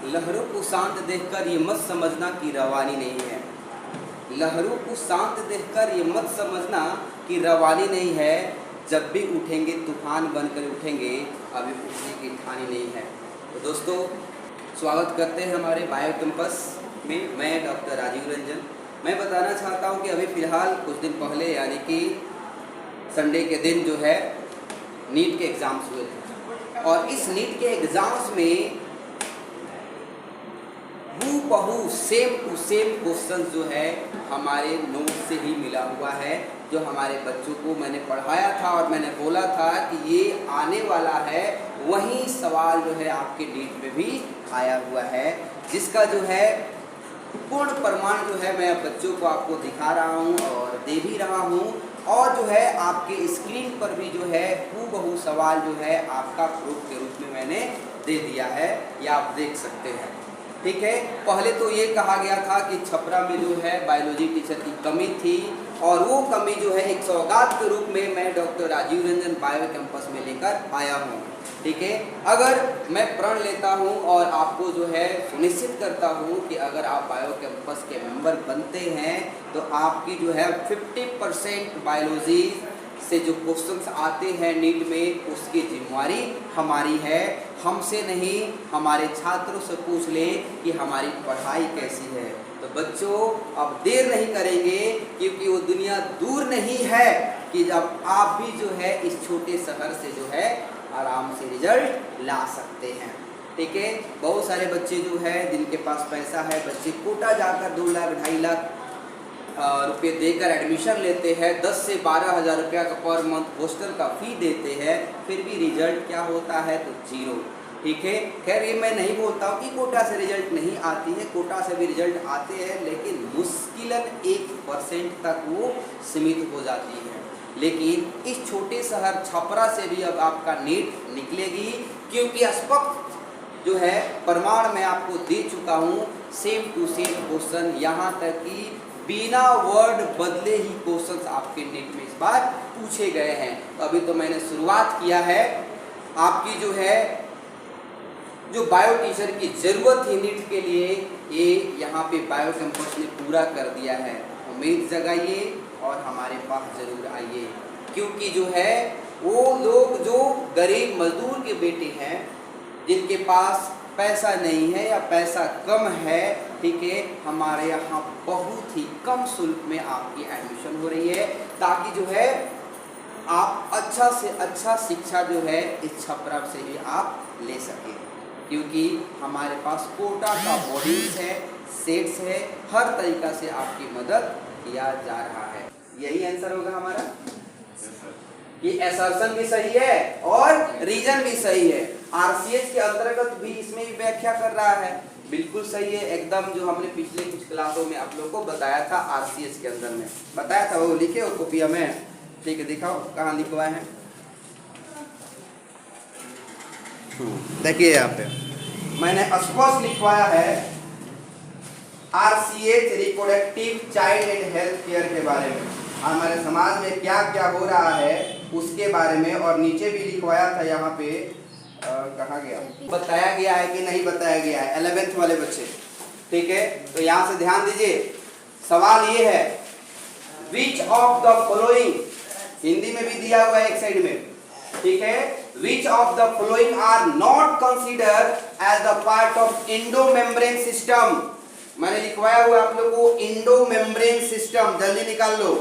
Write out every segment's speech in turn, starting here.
लहरों को शांत देखकर ये मत समझना कि रवानी नहीं है। लहरों को शांत देखकर ये मत समझना कि रवानी नहीं है। जब भी उठेंगे तूफान बनकर उठेंगे, अभी उठने की ठानी नहीं है। तो दोस्तों, स्वागत करते हैं हमारे बायो कैंपस में। मैं डॉक्टर राजीव रंजन। मैं बताना चाहता हूं कि अभी फ़िलहाल कुछ दिन पहले यानी कि संडे के दिन जो है नीट के एग्ज़ाम्स हुए थे, और इस नीट के एग्ज़ाम्स में हूबहू सेम टू सेम क्वेश्चन जो है हमारे नोट से ही मिला हुआ है। जो हमारे बच्चों को मैंने पढ़ाया था और मैंने बोला था कि ये आने वाला है, वही सवाल जो है आपके नीट में भी आया हुआ है, जिसका जो है पूर्ण प्रमाण जो है मैं बच्चों को आपको दिखा रहा हूँ और दे भी रहा हूँ। और जो है आपके स्क्रीन पर भी जो है हूबहू सवाल जो है आपका प्रूफ के रूप में मैंने दे दिया है, ये आप देख सकते हैं। ठीक है, पहले तो ये कहा गया था कि छपरा में जो है बायोलॉजी टीचर की कमी थी, और वो कमी जो है एक सौगात के रूप में मैं doctor Rajiv Ranjan bio campus में लेकर आया हूँ। ठीक है, अगर मैं प्रण लेता हूँ और आपको जो है सुनिश्चित करता हूँ कि अगर आप बायो कैंपस के मेंबर बनते हैं तो आपकी जो है 50% बायोलॉजी से जो क्वेश्चंस आते हैं नीट में, उसकी जिम्मेवारी हमारी है। हमसे नहीं, हमारे छात्रों से पूछ लें कि हमारी पढ़ाई कैसी है। तो बच्चों, अब देर नहीं करेंगे, क्योंकि वो दुनिया दूर नहीं है कि जब आप भी जो है इस छोटे शहर से जो है आराम से रिजल्ट ला सकते हैं। ठीक है, बहुत सारे बच्चे जो है जिनके पास पैसा है, बच्चे कोटा जाकर 2 लाख 2.5 लाख रुपये देकर एडमिशन लेते हैं, 10 से 12 हज़ार रुपया का पर मंथ हॉस्टल का फ़ी देते हैं, फिर भी रिजल्ट क्या होता है? तो 0। ठीक है, खैर ये मैं नहीं बोलता हूँ कि कोटा से रिजल्ट नहीं आती है, कोटा से भी रिजल्ट आते हैं, लेकिन मुश्किलन 1% तक वो सीमित हो जाती है। लेकिन इस छोटे शहर छपरा से भी अब आपका नीट निकलेगी, क्योंकि स्पष्ट जो है प्रमाण मैं आपको दे चुका हूँ। सेम टू सेम क्वेश्चन, यहाँ तक कि बिना वर्ड बदले ही क्वेश्चंस आपके नीट में इस बार पूछे गए हैं। तो अभी तो मैंने शुरुआत किया है। आपकी जो है जो बायो टीचर की ज़रूरत थी नीट के लिए, ये यहाँ पे बायो कैंपस ने पूरा कर दिया है। उम्मीद जगाइए और हमारे पास ज़रूर आइए, क्योंकि जो है वो लोग जो गरीब मजदूर के बेटे हैं, जिनके पास पैसा नहीं है या पैसा कम है, ठीक है, हमारे यहाँ बहुत ही कम शुल्क में आपकी एडमिशन हो रही है, ताकि जो है आप अच्छा से अच्छा शिक्षा जो है इस छपरा से ही आप ले सकें। क्योंकि हमारे पास कोटा का बोर्डिंग्स है, सेट्स है, हर तरीक़ा से आपकी मदद किया जा रहा है। यही आंसर होगा हमारा। ये असर्शन भी सही है और रीजन भी सही है। आरसीएच के अंतर्गत भी इसमें भी व्याख्या कर रहा है, बिल्कुल सही है एकदम, जो हमने पिछले कुछ क्लासों में आप लोगों को बताया था। आरसीएच के अंदर में बताया था, वो लिखे हो कॉपिया में। ठीक है, दिखाओ कहाँ लिखवाए हैं। देखिए यहाँ पे मैंने स्पष्ट लिखवाया है RCH reproductive child and health care के बारे में, हमारे समाज में क्या क्या हो रहा है उसके बारे में। और नीचे भी लिखवाया था यहाँ पे, कहाँ गया, बताया गया है कि नहीं बताया गया है 11th वाले बच्चे। ठीक है, तो यहाँ से ध्यान दीजिए। सवाल ये है, which of the following, Hindi में भी दिया हुआ है एक साइड में। ठीक है, which of the following are not consider as the part of endomembrane system. मैंने लिखवाया हुआ आप लोग को इंडो मेम्ब्रेन सिस्टम, जल्दी निकाल लो।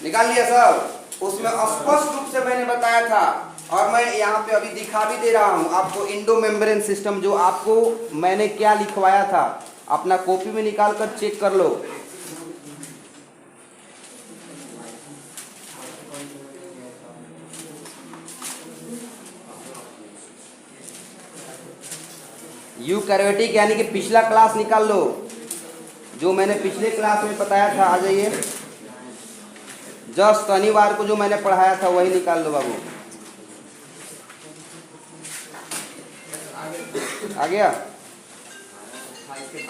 निकाल लिया सब? उसमें स्पष्ट रूप से मैंने बताया था, और मैं यहाँ पे अभी दिखा भी दे रहा हूँ आपको इंडो मेम्ब्रेन सिस्टम, जो आपको मैंने क्या लिखवाया था, अपना कॉपी में निकाल कर चेक कर लो। यूकैरियोटिक यानी कि पिछला क्लास निकाल लो, जो मैंने पिछले क्लास में बताया था। आ जाइए, जस्ट शनिवार को जो मैंने पढ़ाया था वही निकाल लो बाबू। आ गया?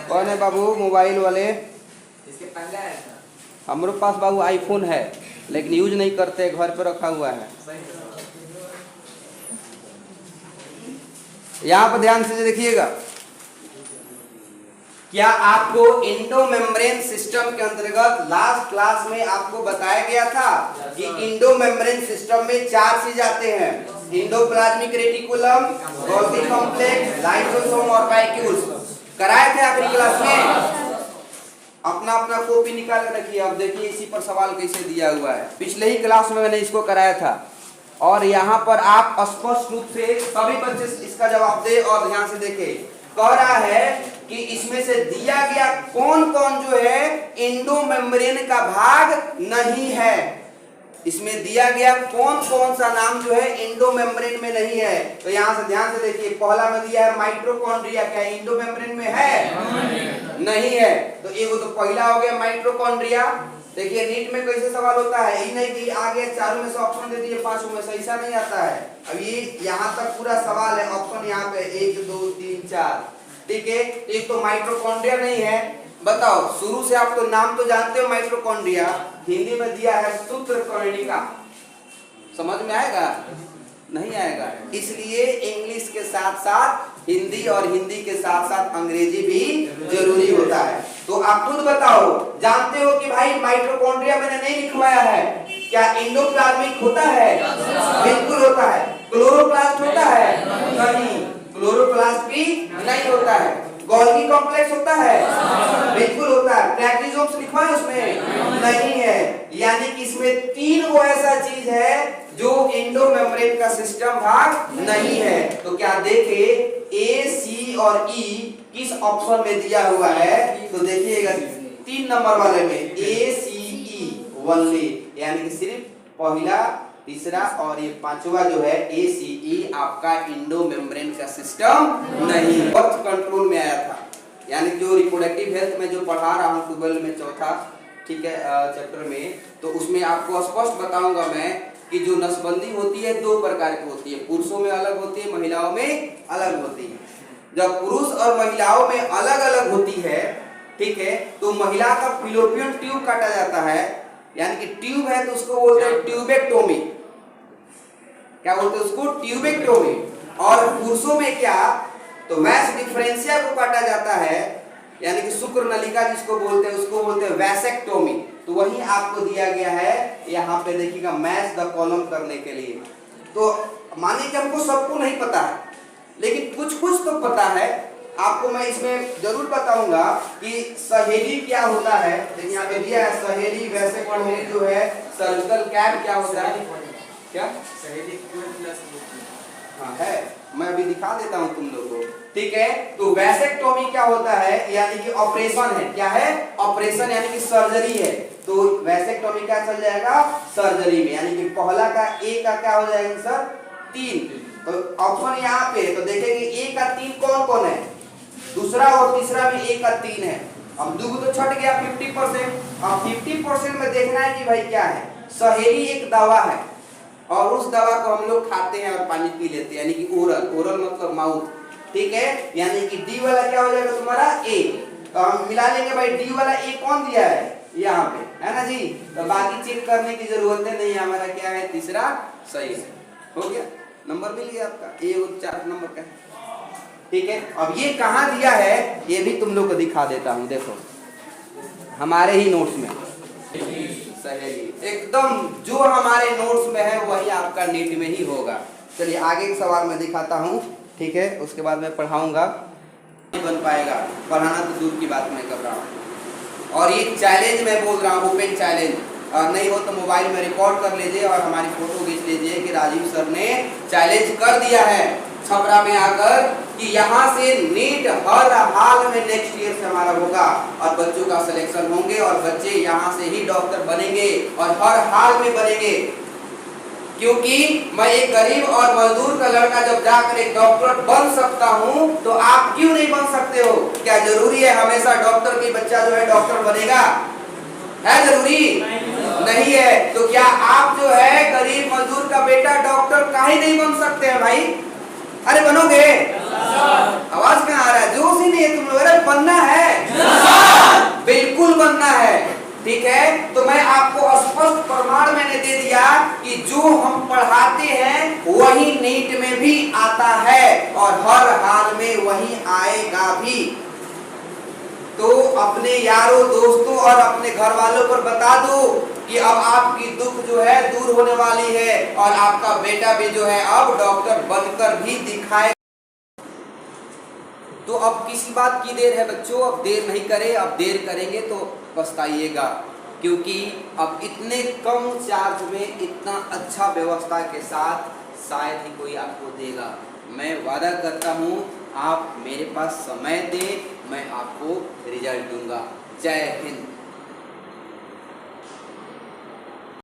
कौन है बाबू मोबाइल वाले? इसके पहले आया था। हमारे पास बाबू आईफोन है, लेकिन यूज नहीं करते, घर पे रखा हुआ है। यहाँ पर ध्यान से देखिएगा। क्या आपको इंडो मेम्ब्रेन सिस्टम के अंतर्गत लास्ट क्लास में आपको बताया गया था कि इंडो मेम्ब्रेन सिस्टम में 4 चीज आते हैं, endoplasmic reticulum, Golgi complex, lysosome और वैक्यूल्स। कराए थे आखिरी क्लास में? अपना अपना कॉपी निकाल के रखिए। अब देखिए इसी पर सवाल कैसे दिया हुआ है, पिछले ही क्लास में मैंने इसको कराया था और यहाँ पर आप स्पष्ट रूप से सभी बच्चे इसका जवाब दे और ध्यान से देखें। कह रहा है कि इसमें से दिया गया कौन कौन जो है इंडो मेम्ब्रेन का भाग नहीं है। इसमें दिया गया कौन कौन सा नाम जो है इंडो मेम्ब्रेन में नहीं है। तो यहाँ से ध्यान से देखिए, पहला में दिया है माइटोकॉन्ड्रिया, क्या इंडो मेम्ब्रेन में है? नहीं है। तो ये वो तो पहला हो गया माइटोकॉन्ड्रिया। देखिए नीट में कैसे सवाल होता है, ये नहीं कि आगे चारों में से ऑप्शन दे दिए 5 में से, ऐसा नहीं आता है। अब ये यहाँ तक पूरा सवाल है, ऑप्शन यहाँ पे 1 2 3 4, ठीक है। एक तो माइटोकॉन्ड्रिया नहीं है। बताओ शुरू से आप तो नाम तो जानते हो माइटोकॉन्ड्रिया, हिंदी में दिया है सूत्रकर्णिका। समझ में आएगा? नहीं आएगा। इसलिए इंग्लिश के साथ साथ हिंदी और हिंदी के साथ साथ अंग्रेजी भी जरूरी होता है। तो आप खुद बताओ, जानते हो कि भाई माइटोकॉन्ड्रिया मैंने नहीं लिखवाया है, क्या इंडोप्लाज्मिक होता है? बिल्कुल होता है। क्लोरोप्लास्ट होता है? नहीं, क्लोरोप्लास्ट भी नहीं होता है। गोल्गी कॉम्प्लेक्स होता है? बिल्कुल होता है। ट्रैपीजोम्स लिखवा है उसमें? नहीं है। यानी कि इसमें 3 वो ऐसा चीज है जो इंडो मेम्ब्रेन का सिस्टम भाग नहीं है। तो क्या देखे ए, सी और ई किस ऑप्शन में दिया हुआ है? तो देखिएगा 3 नंबर वाले में ए, सी, ई ओनली, यानी कि सिर्फ पहला, तीसरा और ये 5वां जो है ए, सी, ई आपका इंडो मेम्ब्रेन का सिस्टम नहीं। बर्थ कंट्रोल में आया था, यानी जो रिप्रोडक्टिव हेल्थ में जो पढ़ा रहा हूँ 12 में चौथा, ठीक है, चैप्टर में, तो उसमें आपको स्पष्ट बताऊंगा मैं कि जो नसबंदी होती है 2 प्रकार की होती है, पुरुषों में अलग होती है, महिलाओं में अलग होती है। जब पुरुष और महिलाओं में अलग अलग होती है, ठीक है, तो महिला का फिलोपियन ट्यूब काटा जाता है, यानी कि ट्यूब है तो उसको बोलते हैं ट्यूबेक्टोमी। क्या बोलते हैं उसको? ट्यूबेक्टोमी। और पुरुषों में क्या, तो वैस डिफरेंशिया को काटा जाता है, यानी कि शुक्र नलिका जिसको बोलते हैं उसको बोलते हैं वैसेक्टोमी। तो वही आपको दिया गया है यहाँ पे, देखिएगा मैच द कॉलम करने के लिए। तो मानिए कि हमको सबको नहीं पता है, लेकिन कुछ कुछ तो पता है। आपको मैं इसमें जरूर बताऊंगा कि सहेली क्या होता है। देखिए यहाँ पे दिया है सहेली, वैसेक्टोमी जो है, सर्जिकल कैप क्या होता है, क्या सहेली हाँ है, मैं अभी दिखा देता हूँ तुम लोगों को, ठीक है। तो वैसेक्टोमी क्या होता है, यानी कि ऑपरेशन है। क्या है? ऑपरेशन, यानी कि सर्जरी है। तो वैसेक्टोमी क्या चल जाएगा? सर्जरी में, यानी कि पहला का ए का क्या हो जाएगा सर? 3। तो ऑप्शन यहाँ पे तो देखेंगे ए का 3 कौन कौन है, दूसरा और तीसरा भी ए का 3 है। अब 2 तो छट गया 50%। अब 50% में देखना है कि भाई क्या है। सहेली एक दवा है और उस दवा को हम लोग खाते हैं और पानी पी लेते हैं, यानी कि ओरल, ओरल मतलब माउथ, ठीक है। यानी कि डी वाला क्या हो जाएगा तुम्हारा? ए। तो हम मिला लेंगे भाई, डी वाला ए कौन दिया है यहाँ पे, है ना जी। तो बाकी चेक करने की जरूरत नहीं, हमारा क्या है, तीसरा सही है। हो गया, नंबर मिल गया आपका, ए और 4 नंबर का, ठीक है। अब ये कहाँ दिया है ये भी तुम लोग को दिखा देता हूँ। देखो हमारे ही नोट्स में सहेली, एकदम जो हमारे नोट्स में है वही आपका नीट में ही होगा। चलिए आगे के सवाल में दिखाता हूँ, ठीक है, उसके बाद मैं पढ़ाऊंगा। नहीं बन पाएगा, पढ़ाना तो दूर की बात मैं कर रहा हूँ। और ये चैलेंज मैं बोल रहा हूँ, ओपन चैलेंज, और नहीं हो तो मोबाइल में रिकॉर्ड कर लीजिए और हमारी फोटो खींच लीजिए कि राजीव सर ने चैलेंज कर दिया है छपरा में आकर कि यहाँ से नीट हर हाल में नेक्स्ट ईयर से हमारा होगा और बच्चों का सिलेक्शन होंगे और बच्चे यहाँ से ही डॉक्टर बनेंगे और हर हाल में बनेंगे। क्योंकि मैं एक गरीब और मजदूर का लड़का जब जाकर एक डॉक्टर बन सकता हूँ तो आप क्यों नहीं बन सकते हो? क्या जरूरी है हमेशा डॉक्टर की बच्चा जो है डॉक्टर बनेगा? है जरूरी? नहीं है। तो क्या आप जो है गरीब मजदूर का बेटा डॉक्टर काहे नहीं बन सकते हैं भाई? अरे बनोगे? आवाज कहाँ आ रहा है? जोश ही नहीं है तुम लोग। अरे बनना है, बिल्कुल बनना है, ठीक है। तो मैं आपको स्पष्ट प्रमाण मैंने दे दिया कि जो हम पढ़ाते हैं वही नीट में भी आता है और हर हाल में वही आएगा भी। अपने यारों दोस्तों और अपने घर वालों पर बता दो कि अब आपकी दुख जो है दूर होने वाली है और आपका बेटा भी जो है अब डॉक्टर बनकर भी दिखाए। तो अब किसी बात की देर है बच्चों, अब देर नहीं करें, अब देर करेंगे तो पछताइएगा, क्योंकि अब इतने कम चार्ज में इतना अच्छा व्यवस्था के साथ शायद ही कोई आपको देगा। मैं वादा करता हूँ आप मेरे पास समय दें, मैं आपको रिजल्ट दूंगा। जय हिंद।